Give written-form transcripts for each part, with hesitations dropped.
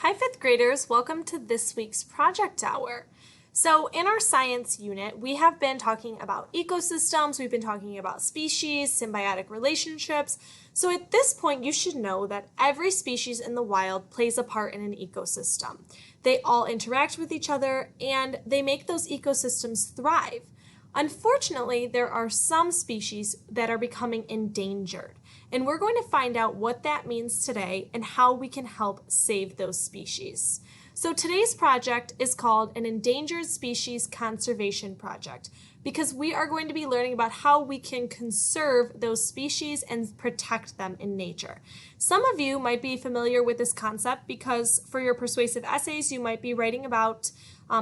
Hi, fifth graders. Welcome to this week's project hour. So in our science unit, we have been talking about ecosystems, we've been talking about species, symbiotic relationships. So at this point, you should know that every species in the wild plays a part in an ecosystem. They all interact with each other and they make those ecosystems thrive. Unfortunately, there are some species that are becoming endangered, and we're going to find out what that means today and how we can help save those species. So today's project is called an Endangered Species Conservation Project because we are going to be learning about how we can conserve those species and protect them in nature. Some of you might be familiar with this concept because for your persuasive essays, you might be writing about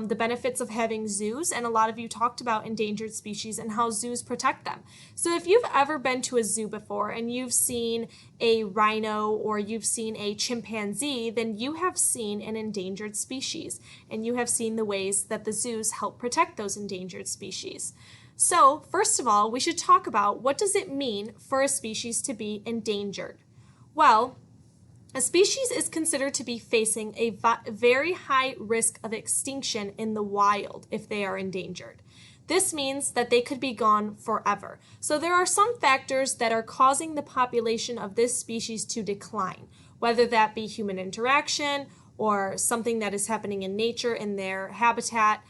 the benefits of having zoos, and a lot of you talked about endangered species and how zoos protect them. So if you've ever been to a zoo before and you've seen a rhino or you've seen a chimpanzee, then you have seen an endangered species, and you have seen the ways that the zoos help protect those endangered species. So first of all, we should talk about what does it mean for a species to be endangered. Well, a species is considered to be facing a very high risk of extinction in the wild if they are endangered. This means that they could be gone forever. So there are some factors that are causing the population of this species to decline, whether that be human interaction or something that is happening in nature in their habitat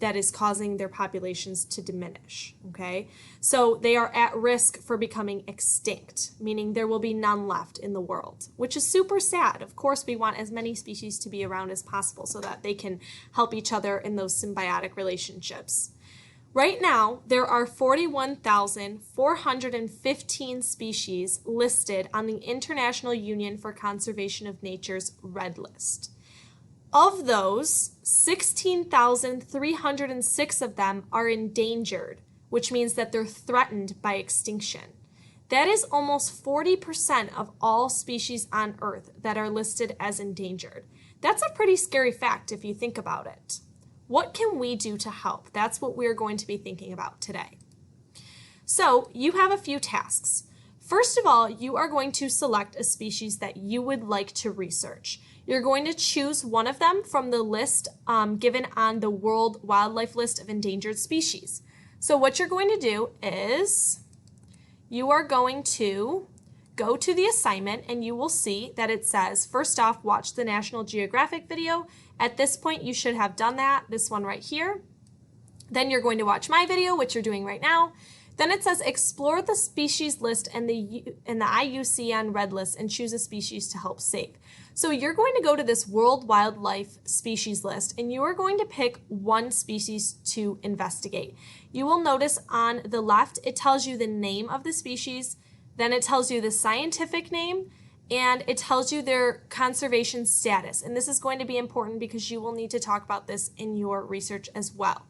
that is causing their populations to diminish, okay? So they are at risk for becoming extinct, meaning there will be none left in the world, which is super sad. Of course, we want as many species to be around as possible so that they can help each other in those symbiotic relationships. Right now, there are 41,415 species listed on the International Union for Conservation of Nature's Red List. Of those, 16,306 of them are endangered, which means that they're threatened by extinction. That is almost 40% of all species on Earth that are listed as endangered. That's a pretty scary fact if you think about it. What can we do to help? That's what we're going to be thinking about today. So you have a few tasks. First of all, you are going to select a species that you would like to research. You're going to choose one of them from the list given on the World Wildlife List of Endangered Species. So what you're going to do is you are going to go to the assignment and you will see that it says, first off, watch the National Geographic video. At this point, you should have done that, this one right here. Then you're going to watch my video, which you're doing right now. Then it says explore the species list and the IUCN Red List and choose a species to help save. So you're going to go to this World Wildlife Species List and you are going to pick one species to investigate. You will notice on the left it tells you the name of the species, then it tells you the scientific name, and it tells you their conservation status. And this is going to be important because you will need to talk about this in your research as well.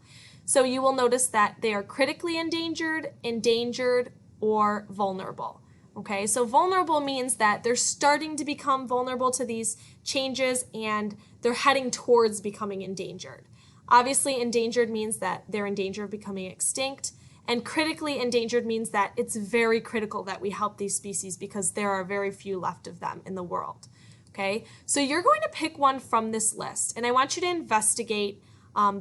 So you will notice that they are critically endangered, endangered, or vulnerable. Okay, so vulnerable means that they're starting to become vulnerable to these changes and they're heading towards becoming endangered. Obviously, endangered means that they're in danger of becoming extinct, and critically endangered means that it's very critical that we help these species because there are very few left of them in the world. Okay, so you're going to pick one from this list, and I want you to investigate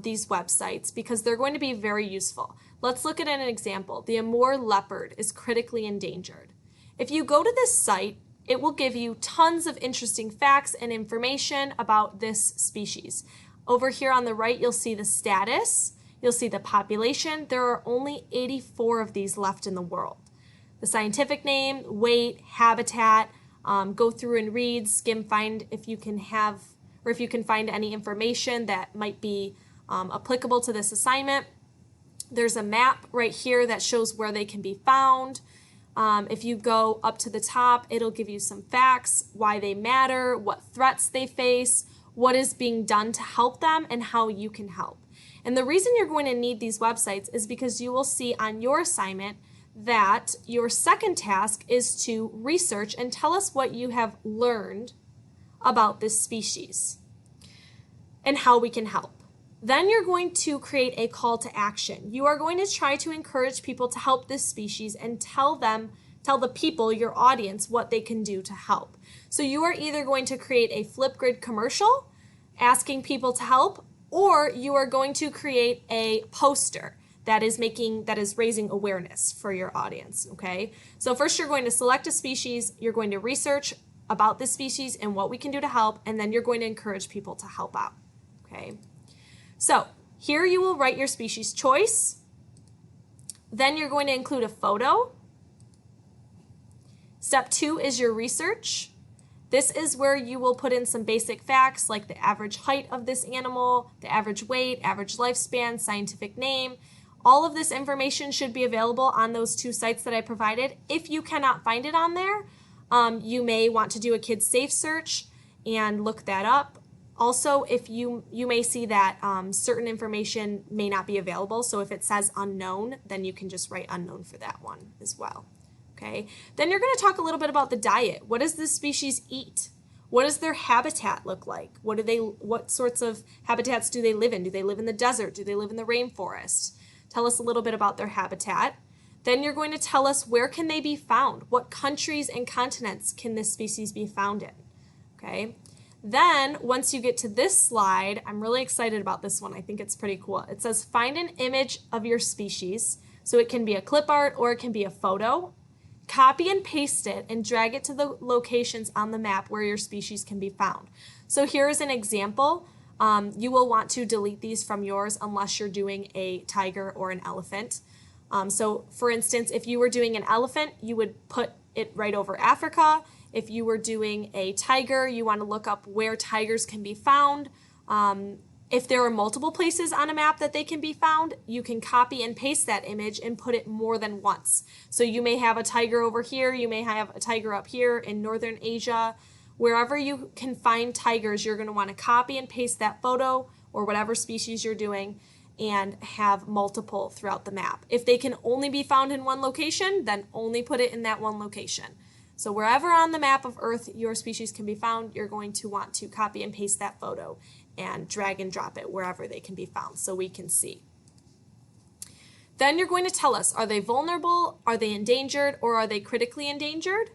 these websites because they're going to be very useful. Let's look at an example. The Amur leopard is critically endangered. If you go to this site, it will give you tons of interesting facts and information about this species. Over here on the right, you'll see the status, you'll see the population. There are only 84 of these left in the world. The scientific name, weight, habitat, go through and read, skim, find if you can have, or if you can find any information that might be applicable to this assignment. There's a map right here that shows where they can be found. If you go up to the top, it'll give you some facts, why they matter, what threats they face, what is being done to help them, and how you can help. And the reason you're going to need these websites is because you will see on your assignment that your second task is to research and tell us what you have learned about this species and how we can help. Then you're going to create a call to action. You are going to try to encourage people to help this species and tell them tell the people, your audience, what they can do to help. So you are either going to create a Flipgrid commercial asking people to help, or you are going to create a poster that is raising awareness for your audience, okay? So first you're going to select a species, you're going to research about this species and what we can do to help, and then you're going to encourage people to help out, okay? So here you will write your species choice. Then you're going to include a photo. Step 2 is your research. This is where you will put in some basic facts like the average height of this animal, the average weight, average lifespan, scientific name. All of this information should be available on those 2 sites that I provided. If you cannot find it on there, you may want to do a kids safe search and look that up. Also, if you may see that certain information may not be available, so if it says unknown, then you can just write unknown for that one as well. Okay. Then you're going to talk a little bit about the diet. What does this species eat? What does their habitat look like? What sorts of habitats do they live in? Do they live in the desert? Do they live in the rainforest? Tell us a little bit about their habitat. Then you're going to tell us where can they be found? What countries and continents can this species be found in? Okay. Then once you get to this slide, I'm really excited about this one. I think it's pretty cool. It says find an image of your species. So it can be a clip art or it can be a photo. Copy and paste it and drag it to the locations on the map where your species can be found. So here's an example. You will want to delete these from yours unless you're doing a tiger or an elephant. So for instance, if you were doing an elephant, you would put it right over Africa. If you were doing a tiger, you want to look up where tigers can be found. If there are multiple places on a map that they can be found, you can copy and paste that image and put it more than once. So you may have a tiger over here, you may have a tiger up here in northern Asia. Wherever you can find tigers, you're going to want to copy and paste that photo or whatever species you're doing and have multiple throughout the map. If they can only be found in one location, then only put it in that one location. So wherever on the map of Earth your species can be found, you're going to want to copy and paste that photo and drag and drop it wherever they can be found so we can see. Then you're going to tell us, are they vulnerable, are they endangered, or are they critically endangered?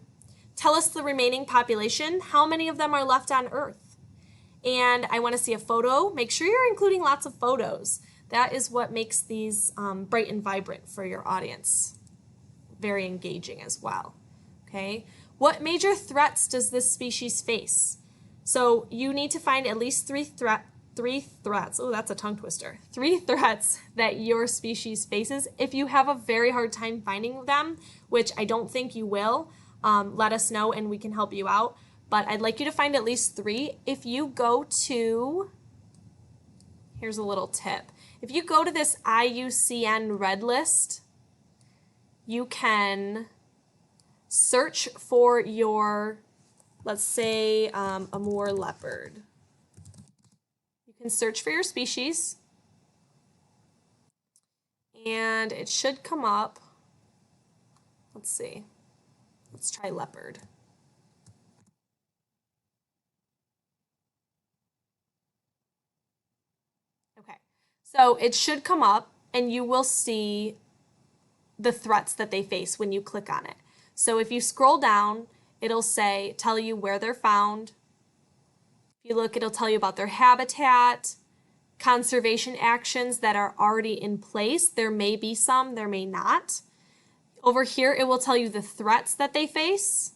Tell us the remaining population, how many of them are left on Earth? And I want to see a photo. Make sure you're including lots of photos. That is what makes these bright and vibrant for your audience. Very engaging as well. Okay. What major threats does this species face? So you need to find at least three threats. Oh, that's a tongue twister. 3 threats that your species faces. If you have a very hard time finding them, which I don't think you will, let us know and we can help you out. But I'd like you to find at least 3. If you go to, here's a little tip. If you go to this IUCN Red List, you can search for your, let's say, a Amur leopard. You can search for your species, and it should come up. Let's see. Let's try leopard. Okay, so it should come up, and you will see the threats that they face when you click on it. So if you scroll down, it'll tell you where they're found. If you look, it'll tell you about their habitat, conservation actions that are already in place. There may be some, there may not. Over here, it will tell you the threats that they face.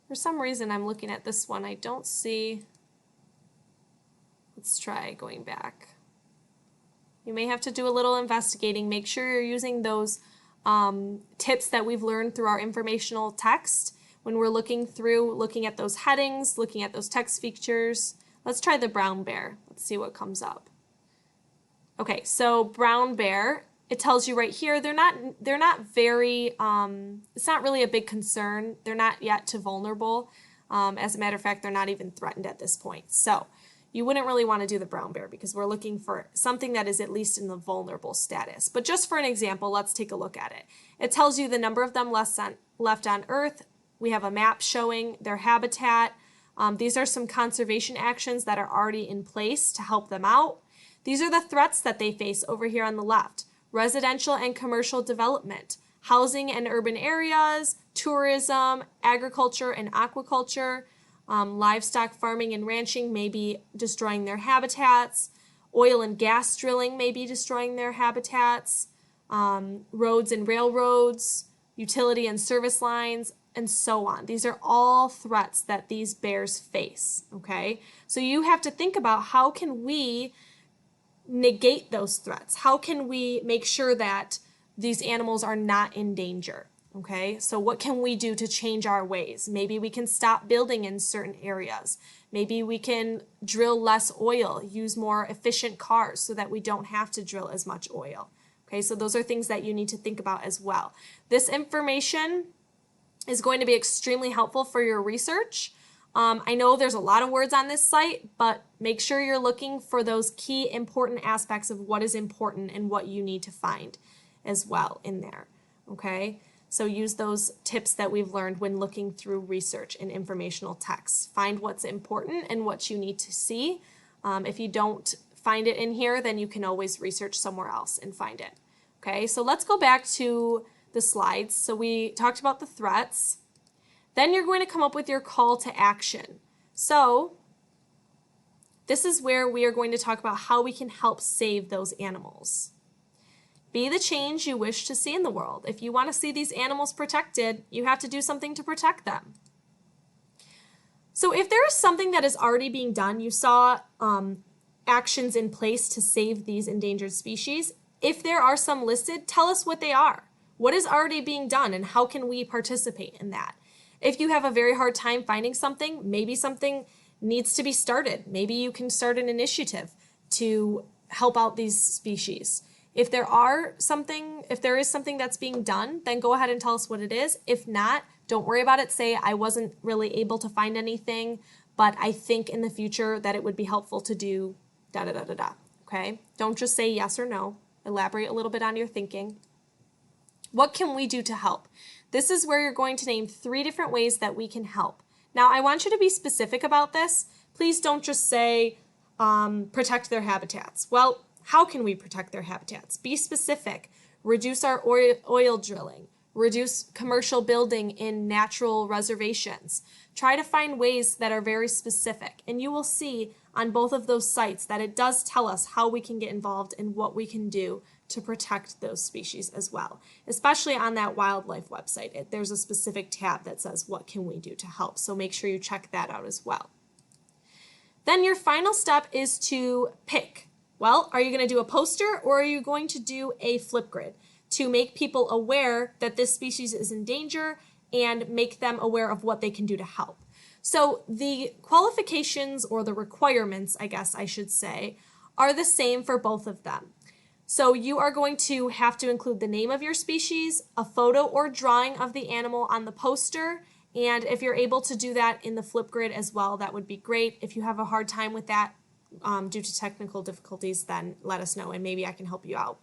For some reason, I'm looking at this one. I don't see. Let's try going back. You may have to do a little investigating. Make sure you're using those tips that we've learned through our informational text when we're looking at those headings, looking at those text features. Let's try the brown bear. Let's see what comes up. Okay, so brown bear, it tells you right here, they're not very, it's not really a big concern. They're not yet too vulnerable. As a matter of fact, they're not even threatened at this point. So you wouldn't really want to do the brown bear because we're looking for something that is at least in the vulnerable status. But just for an example, let's take a look at it. It tells you the number of them left on Earth. We have a map showing their habitat. These are some conservation actions that are already in place to help them out. These are the threats that they face over here on the left. Residential and commercial development, housing and urban areas, tourism, agriculture and aquaculture, livestock farming and ranching may be destroying their habitats, oil and gas drilling may be destroying their habitats, roads and railroads, utility and service lines, and so on. These are all threats that these bears face, okay? So you have to think about how can we negate those threats? How can we make sure that these animals are not in danger? Okay, so what can we do to change our ways? Maybe we can stop building in certain areas. Maybe we can drill less oil, use more efficient cars so that we don't have to drill as much oil. Okay, so those are things that you need to think about as well. This information is going to be extremely helpful for your research. I know there's a lot of words on this site, but make sure you're looking for those key important aspects of what is important and what you need to find as well in there. Okay, so use those tips that we've learned when looking through research and informational texts. Find what's important and what you need to see. If you don't find it in here, then you can always research somewhere else and find it. Okay, so let's go back to the slides. So we talked about the threats. Then you're going to come up with your call to action. So this is where we are going to talk about how we can help save those animals. Be the change you wish to see in the world. If you want to see these animals protected, you have to do something to protect them. So if there is something that is already being done, you saw actions in place to save these endangered species. If there are some listed, tell us what they are. What is already being done and how can we participate in that? If you have a very hard time finding something, maybe something needs to be started. Maybe you can start an initiative to help out these species. If there is something that's being done, then go ahead and tell us what it is. If not, don't worry about it. Say, I wasn't really able to find anything, but I think in the future that it would be helpful to do da da da da da. Okay? Don't just say yes or no. Elaborate a little bit on your thinking. What can we do to help? This is where you're going to name 3 different ways that we can help. Now, I want you to be specific about this. Please don't just say protect their habitats. Well, how can we protect their habitats? Be specific. Reduce our oil drilling. Reduce commercial building in natural reservations. Try to find ways that are very specific. And you will see on both of those sites that it does tell us how we can get involved and what we can do to protect those species as well. Especially on that wildlife website. There's a specific tab that says what can we do to help. So make sure you check that out as well. Then your final step is to pick. Well, are you going to do a poster or are you going to do a Flipgrid to make people aware that this species is in danger and make them aware of what they can do to help? So the qualifications or the requirements, I guess I should say, are the same for both of them. So you are going to have to include the name of your species, a photo or drawing of the animal on the poster, and if you're able to do that in the Flipgrid as well, that would be great. If you have a hard time with that due to technical difficulties, then let us know and maybe I can help you out.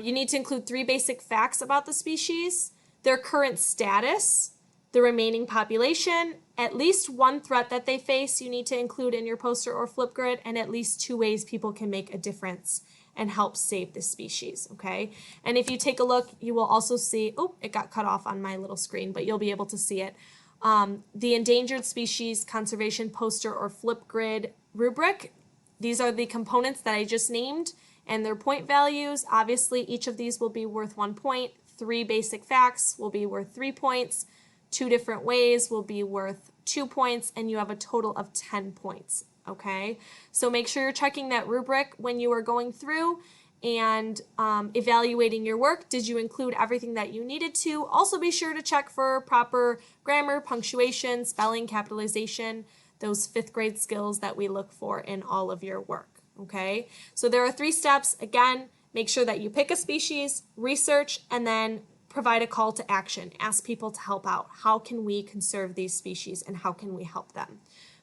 You need to include 3 basic facts about the species, their current status, the remaining population, at least 1 threat that they face you need to include in your poster or Flipgrid, and at least 2 ways people can make a difference and help save the species, okay? And if you take a look, you will also see, oh, it got cut off on my little screen, but you'll be able to see it. The Endangered Species Conservation Poster or Flipgrid rubric. These are the components that I just named and their point values. Obviously, each of these will be worth 1 point. 3 basic facts will be worth 3 points. 2 different ways will be worth 2 points, and you have a total of 10 points, okay? So make sure you're checking that rubric when you are going through and evaluating your work. Did you include everything that you needed to? Also be sure to check for proper grammar, punctuation, spelling, capitalization, those 5th grade skills that we look for in all of your work, okay? So there are 3 steps. Again, make sure that you pick a species, research, and then provide a call to action. Ask people to help out. How can we conserve these species and how can we help them?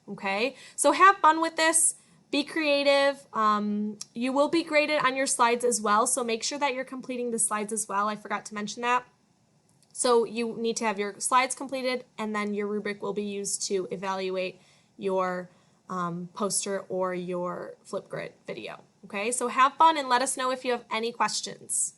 Okay, so have fun with this. Be creative. You will be graded on your slides as well, so make sure that you're completing the slides as well. I forgot to mention that. So you need to have your slides completed, and then your rubric will be used to evaluate your poster or your Flipgrid video. Okay, so have fun and let us know if you have any questions.